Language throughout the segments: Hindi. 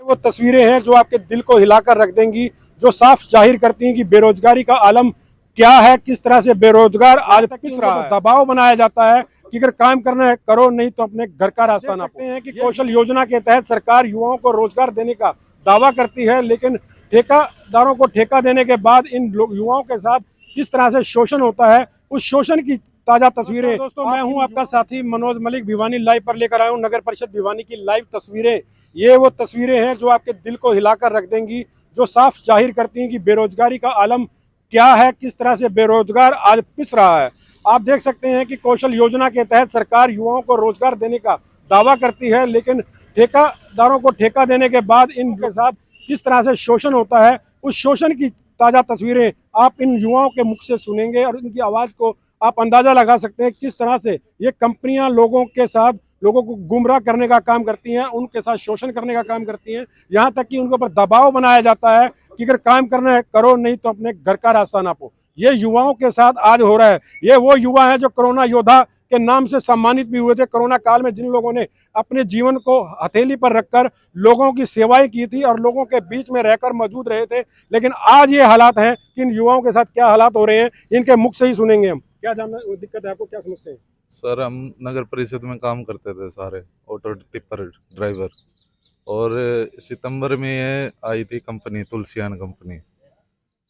वो तस्वीरें हैं जो आपके दिल को हिलाकर रख देंगी, जो साफ जाहिर करती हैं कि बेरोजगारी का आलम क्या है, किस तरह से बेरोजगार आज तक पिस रहा है। दबाव बनाया जाता है कि अगर काम करना है करो, नहीं तो अपने घर का रास्ता ना सकते हैं कि कौशल योजना के तहत सरकार युवाओं को रोजगार देने का दावा करती है, लेकिन ठेकेदारों को ठेका देने के बाद इन युवाओं के साथ किस तरह से शोषण होता है, उस शोषण की ताजा तस्वीरें। दोस्तों मैं हूं आपका साथी मनोज मलिक, भिवानी लाइव पर लेकर आया हूं नगर परिषद भिवानी की लाइव तस्वीरें। ये वो तस्वीरें हैं जो आपके दिल को हिलाकर रख देंगी, जो साफ जाहिर करती हैं कि बेरोजगारी का आलम क्या है, किस तरह से बेरोजगार आज पिस रहा है। आप देख सकते हैं कि कौशल योजना के तहत सरकार युवाओं को रोजगार देने का दावा करती है, लेकिन ठेकेदारों को ठेका देने के बाद इनके साथ किस तरह से शोषण होता है, उस शोषण की ताजा तस्वीरें आप इन युवाओं के मुख से सुनेंगे और इनकी आवाज को आप अंदाजा लगा सकते हैं किस तरह से ये कंपनियां लोगों के साथ, लोगों को गुमराह करने का काम करती हैं, उनके साथ शोषण करने का काम करती हैं, यहाँ तक कि उनके ऊपर दबाव बनाया जाता है कि अगर काम करना है करो, नहीं तो अपने घर का रास्ता नापो। ये युवाओं के साथ आज हो रहा है। ये वो युवा है जो कोरोना योद्धा के नाम से सम्मानित भी हुए थे कोरोना काल में, जिन लोगों ने अपने जीवन को हथेली पर रखकर लोगों की सेवाएं की थी और लोगों के बीच में रहकर मौजूद रहे थे। लेकिन आज ये हालात हैं कि इन युवाओं के साथ क्या हालात हो रहे हैं, इनके मुख से ही सुनेंगे हम। क्या जानना दिक्कत है आपको, क्या समस्या है? सर हम नगर परिषद में काम करते थे, सारे ऑटो टिपर ड्राइवर, और सितंबर में ये आई थी कंपनी, तुलसियान कंपनी।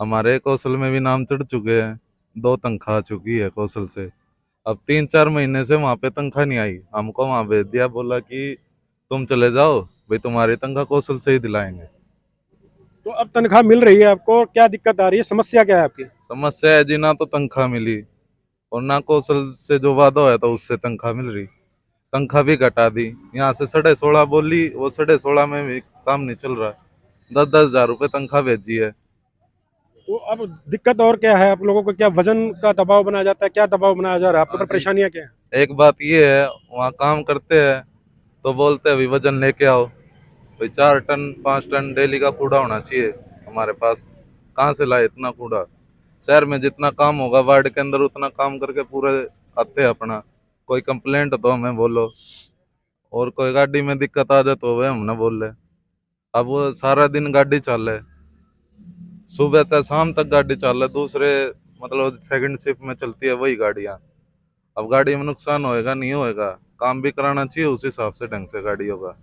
हमारे कौशल में भी नाम चढ़ चुके हैं, 2 तनख्वाह आ चुकी है कौशल से। अब 3-4 महीने से वहाँ पे तनख्वाह नहीं आई। हमको वहाँ भेज दिया, बोला कि तुम चले जाओ भाई, तुम्हारी तनख्वाह कौशल से ही दिलाएंगे। तो अब तनख्वाह मिल रही है आपको, क्या दिक्कत आ रही है, समस्या क्या है आपकी? समस्या है जी, ना तो तनख्वाह मिली और ना कौशल से जो वादा होया था उससे तनख्वाह मिल रही। तनख्वाह भी घटा दी, यहाँ से 16.5 बोली, वो 16.5 में भी काम नहीं चल रहा। 10-10 हजार रुपये तनख्वाह भेजी है। तो अब दिक्कत और क्या है आप लोगों को? क्या वजन का दबाव बनाया जाता है, क्या दबाव बनाया जा रहा है आपके ऊपर? परेशानियां क्या है? एक बात ये है, वहाँ काम करते हैं तो बोलते हैं अभी वजन लेके आओ भाई, 4 टन 5 टन डेली का कूड़ा होना चाहिए हमारे पास। कहाँ से लाए इतना कूड़ा? शहर में जितना काम होगा वार्ड के अंदर उतना काम करके पूरे आते हैं अपना। कोई कंप्लेंट तो हमें बोलो, और कोई गाड़ी में दिक्कत आ जाए तो वह हम ना बोल ले। अब वो सारा दिन गाड़ी चल है, सुबह से शाम तक गाड़ी चल है, दूसरे मतलब सेकंड शिफ्ट में चलती है वही गाड़ियाँ। अब गाड़ी में नुकसान होएगा नहीं होएगा, काम भी कराना चाहिए उस हिसाब से, ढंग से गाड़ी होगा।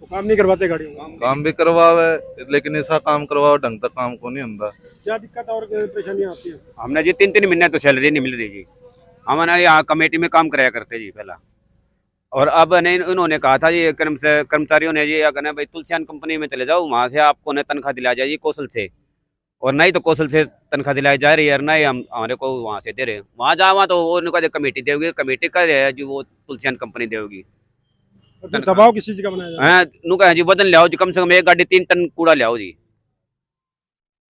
तो काम नहीं करवाते गाड़ियों का? काम भी करवावे, लेकिन ऐसा काम करवाओ ढंग तक काम को नहीं होता। क्या दिक्कत और परेशानियां आती है? हमने जी 3-3 महीने तो सैलरी नहीं मिल रही जी। हम ना यहाँ कमेटी में काम कराया करते जी पहला, और अब नहीं, उन्होंने कहा था जी कर्मचारियों ने जी कहना भाई तुलसियान कंपनी में चले जाओ, वहाँ से आपको न तनख्वाह दिलाई जाएगी कौशल से, और नहीं तो कौशल से तनख्वाह दिलाई जा रही है, और नहीं हम हमारे को वहाँ से दे रहे हैं। वहाँ जाओ तो वो उनका कमेटी देगी, कमेटी का है जी वो तुलसियान कंपनी देगी। तो दबाव किस चीज का बनाया जा रहा है? हाँ उनका है जी वजन ले आओ जी, कम से कम एक गाड़ी 3 टन कूड़ा ले आओ जी।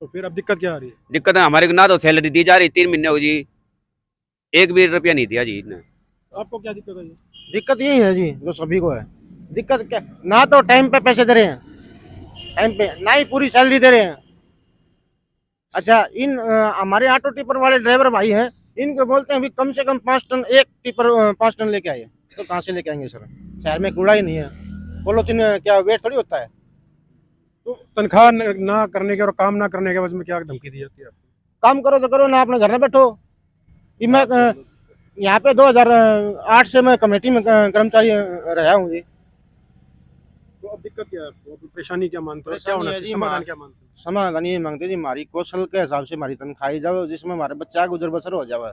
तो फिर अब दिक्कत क्या आ रही है? दिक्कत है हमारे को, ना तो सैलरी दी जा रही 3 महीने हो जी, 1 भी रुपया नहीं दिया जी इतने। आपको क्या दिक्कत है? दिक्कत यही है जी जो सभी को है। दिक्कत क्या, ना तो टाइम पे पैसे दे रहे हैं, टाइम पे ना ही पूरी सैलरी दे रहे हैं। अच्छा इन हमारे ऑटो टिपर वाले ड्राइवर भाई हैं, इनको बोलते हैं अभी कम से कम 5 टन, एक टिपर 5 टन लेके आइए, तो कहाँ से लेके आएंगे सर? शहर में कूड़ा ही नहीं है, पॉलीथीन क्या वेट थोड़ी होता है। तो तनख्वाह ना करने के और काम ना करने के वजह में क्या धमकी दी जाती है आपको? काम करो तो करो, ना अपने घर में बैठो। मैं यहाँ पे 2008 से मैं कमेटी में कर्मचारी रहा हूँ जी। तो अब दिक्कत क्या है आपको? अब परेशानी क्या मानते हो, क्या होना चाहिए, समाधान क्या मानते हो? समाधान ये मांगते जी, हमारी कौशल के हिसाब से हमारी तनख्वाही जाओ, जिसमें हमारे बच्चा गुजर बसर हो जाए।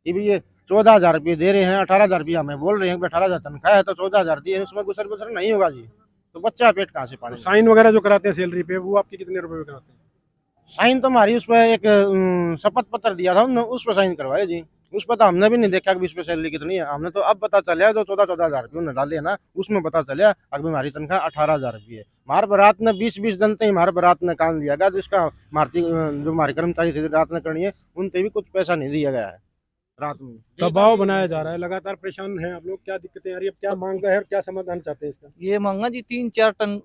ये भी ये 14,000 रुपये दे रहे हैं, 18,000 रुपया हमें बोल रहे हैं, 18,000 तनख्वाह है तो 14,000 दिए, उसमें गुजर बसर नहीं होगा जी, तो बच्चा पेट कहाँ से पाले? साइन वगैरह जो कराते हैं सैलरी पे, वो आपके कितने रुपए में कराते हैं? साइन तो हमारी उस पर एक शपथ पत्र दिया था उन्होंने, उस पर साइन करवाए जी। उस पर तो हमने भी नहीं देखा कि इस पे सैलरी कितनी है, हमने तो अब पता चला जो 14,000 रुपये उन्होंने डाले ना, उसमें पता चला अभी हमारी तनख्वाह 18,000 रुपये है। हमारे बारात ने 20-20 जनते हमारे बारात ने काम दिया गया, जिसका जो हमारे कर्मचारी थे रात में करनी है, उनसे भी कुछ पैसा नहीं दिया गया है। रात में दबाव बनाया जा रहा है, लगातार परेशान हैं आप लोग, क्या दिक्कतें आ रही है, अब क्या मांग है और क्या समाधान चाहते हैं इसका? ये मांगा जी 3-4 टन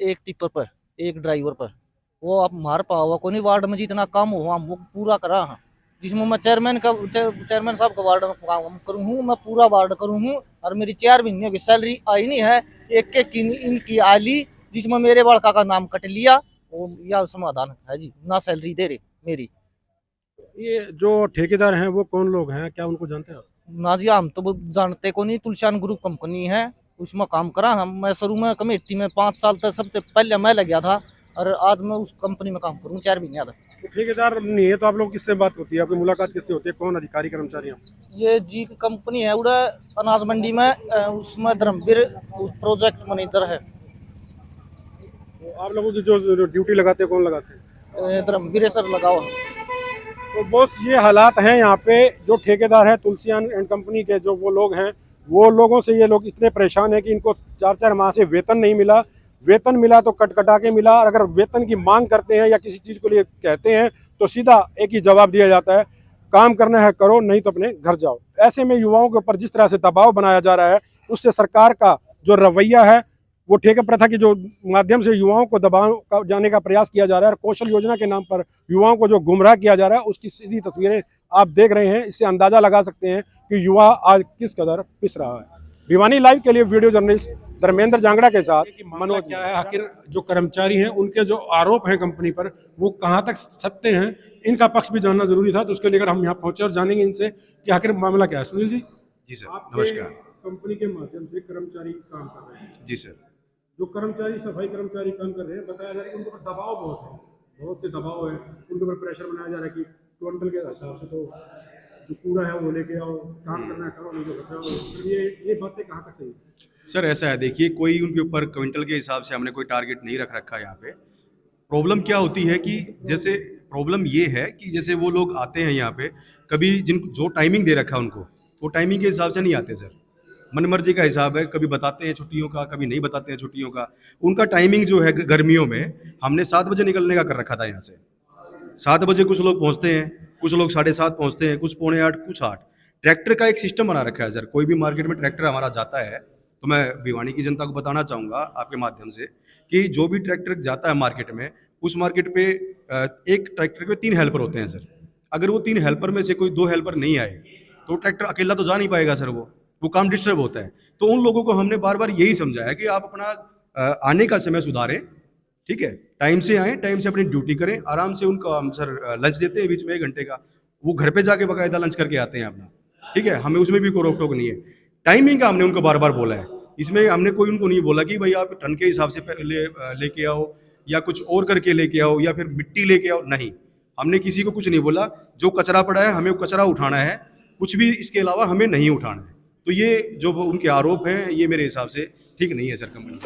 एक टिपर पर, एक ड्राइवर पर। वो आप मार पाओ को नहीं, वार्ड में जितना काम हो हम पूरा करा हाँ, जिसमें मैं चेयरमैन साहब का वार्ड में काम करूँ हूँ, मैं पूरा वार्ड करूँ हूँ, और मेरी 4 महीने की सैलरी आई नहीं है। एक इनकी आली जिसमें मेरे लड़का का नाम कट लिया, और यह समाधान है जी, ना सैलरी दे रहे मेरी। ये जो ठेकेदार हैं वो कौन लोग हैं, क्या उनको जानते हैं आप? ना जी, हम तो वो जानते को नहीं। तुलसियान ग्रुप कंपनी है, उसमें काम करा हम। मैं शुरू में कमेटी में 5 साल तक सबसे पहले मैं लग गया था, और आज मैं उस कंपनी में काम करूँ 4 महीने तक। तो ठेकेदार नहीं है तो आप लोग किससे बात होती है, आपकी मुलाकात किससे होती है, कौन अधिकारी कर्मचारी हैं? ये जी की कंपनी है उड़ा अनाज मंडी में, उसमें धर्मवीर प्रोजेक्ट मैनेजर है। तो आप लोगों की जो ड्यूटी लगाते हैं कौन लगाते हैं? धर्मवीर सर लगाओ। तो बॉस ये हालात हैं यहाँ पे। जो ठेकेदार है तुलसियान एंड कंपनी के, जो वो लोग हैं, वो लोगों से ये लोग इतने परेशान हैं कि इनको 4-4 माह से वेतन नहीं मिला। वेतन मिला तो कटकटा के मिला, और अगर वेतन की मांग करते हैं या किसी चीज़ को लिए कहते हैं तो सीधा एक ही जवाब दिया जाता है, काम करना है करो, नहीं तो अपने घर जाओ। ऐसे में युवाओं के ऊपर जिस तरह से दबाव बनाया जा रहा है, उससे सरकार का जो रवैया है, वो ठेका प्रथा के जो माध्यम से युवाओं को दबाव जाने का प्रयास किया जा रहा है, और कौशल योजना के नाम पर युवाओं को जो गुमराह किया जा रहा है, उसकी सीधी तस्वीरें आप देख रहे हैं। इससे अंदाजा लगा सकते हैं कि युवा आज किस कदर पिस रहा है। भिवानी लाइव के लिए वीडियो जर्नलिस्ट धर्मेंद्र जांगड़ा के साथ मनोज। क्या है आखिर जो कर्मचारी हैं उनके जो आरोप हैं कंपनी पर, वो कहाँ तक सत्य हैं, इनका पक्ष भी जानना जरूरी था। तो उसके लिए हम यहाँ पहुंचे और जानेंगे इनसे कि आखिर मामला क्या है। सुनील जी। जी सर, आपके नमस्कार। कंपनी के माध्यम से कर्मचारी काम कर रहे हैं। जी सर। जो कर्मचारी सफाई कर्मचारी काम कर रहे हैं, बताया जा रहा है कि उनके ऊपर दबाव बहुत है, बहुत से दबाव है, उनके ऊपर प्रेशर बनाया जा रहा है कि क्विंटल के हिसाब से तो जो कूड़ा है वो लेके आओ, काम करना है करो, नहीं तो बचाओ। तो ये बातें कहाँ तक सही है? सर ऐसा है, देखिए कोई उनके ऊपर क्विंटल के हिसाब से हमने कोई टारगेट नहीं रख रखा है यहाँ पे। प्रॉब्लम क्या होती है कि जैसे प्रॉब्लम ये है कि जैसे वो लोग आते हैं यहाँ पे, कभी जो टाइमिंग दे रखा है उनको, वो टाइमिंग के हिसाब से नहीं आते सर। मनमर्जी का हिसाब है, कभी बताते हैं छुट्टियों का, कभी नहीं बताते हैं छुट्टियों का। उनका टाइमिंग जो है गर्मियों में हमने 7 बजे निकलने का कर रखा था यहाँ से। 7 बजे कुछ लोग पहुँचते हैं, कुछ लोग 7:30 पहुँचते हैं, कुछ 7:45, कुछ 8। ट्रैक्टर का एक सिस्टम बना रखा है सर। कोई भी मार्केट में ट्रैक्टर हमारा जाता है तो मैं भिवानी की जनता को बताना चाहूँगा आपके माध्यम से कि जो भी ट्रैक्टर जाता है मार्केट में, उस मार्केट पे एक ट्रैक्टर पे 3 हेल्पर होते हैं सर। अगर वो 3 हेल्पर में से कोई 2 हेल्पर नहीं आए तो ट्रैक्टर अकेला तो जा नहीं पाएगा सर, वो काम डिस्टर्ब होता है। तो उन लोगों को हमने बार बार यही समझाया कि आप अपना आने का समय सुधारें, ठीक है, टाइम से आएँ, टाइम से अपनी ड्यूटी करें, आराम से। उनको हम सर लंच देते हैं बीच में 1 घंटे का, वो घर पे जाके बाकायदा लंच करके आते हैं अपना, ठीक है, हमें उसमें भी कोई रोक टोक नहीं है। टाइमिंग का हमने उनको बार बार बोला है, इसमें हमने कोई उनको नहीं बोला कि भाई आप टन के हिसाब से लेके आओ या कुछ और करके लेके आओ या फिर मिट्टी लेके आओ, नहीं, हमने किसी को कुछ नहीं बोला। जो कचरा पड़ा है हमें वो कचरा उठाना है, कुछ भी इसके अलावा हमें नहीं उठाना है। तो ये जो उनके आरोप हैं ये मेरे हिसाब से ठीक नहीं है सर कंपनी।